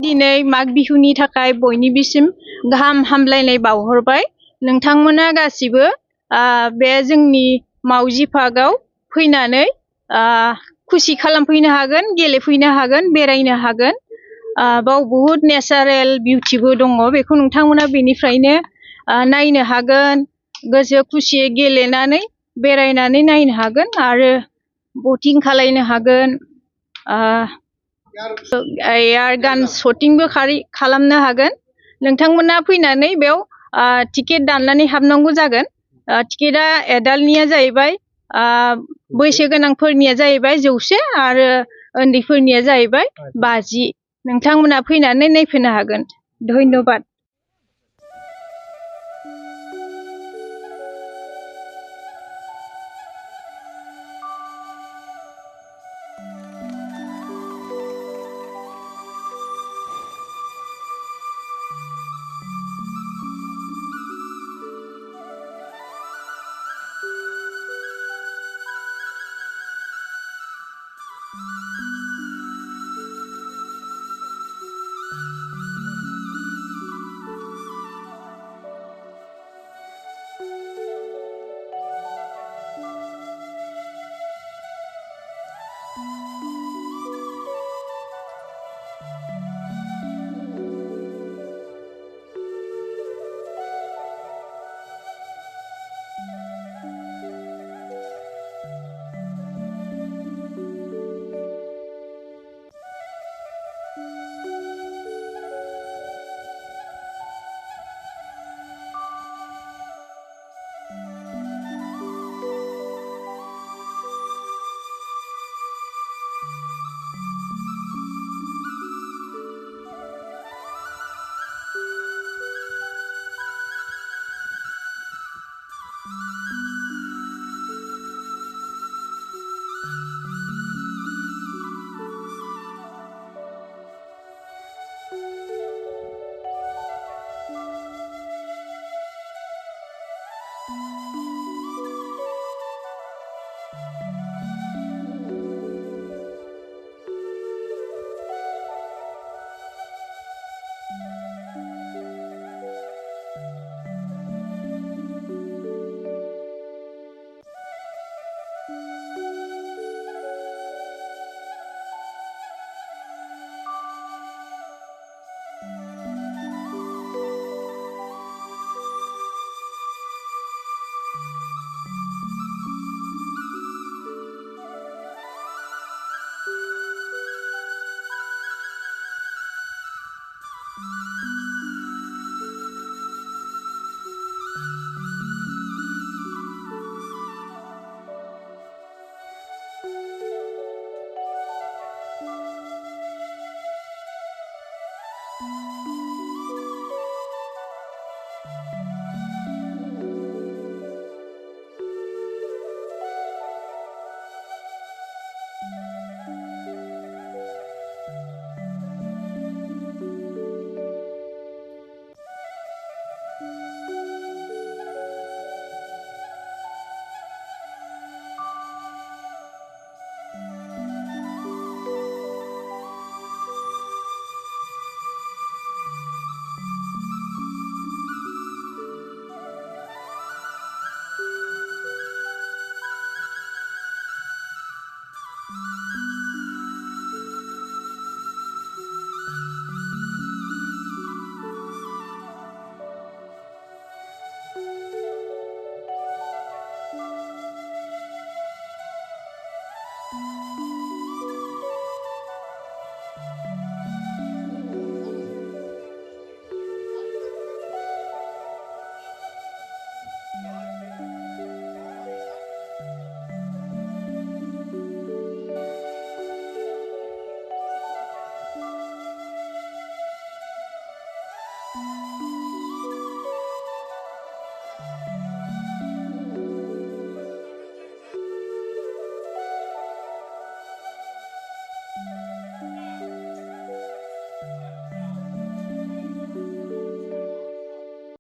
दिनै माग बिहुनि थाखाय बयनिबोसिम गाहाम हामलायनाय बावहरबाय नोंथांमोना गासिबो बे जोंनि मावजि पार्कआव फैनानै खुसि खालामफैनो हागोन गेलेफैनो हागोन बेरायनो हागोन बाव बहुद नेचारेल बिउटिबो दङ बेखौ नोंथांमोना बेनिफ्रायनो नायनो हागोन गोसो खुसियै गेलेनानै बेरायनानै नायनो हागोन आरो बोटिं खालामनो हागोन एयार गान शटिंबो खालामनो हागोन नोंथांमोना फैनानै बेयाव टिकेट दाननानै हाबनांगौ जागोन टिकेटआ एडाल्टनिया जाहैबाय बैसो गोनांफोरनिया जाहैबाय 100 आरो उन्दैफोरनिया जाहैबाय 50 नोंथांमोना फैनानै नायफैनो हागोन धन्यबाद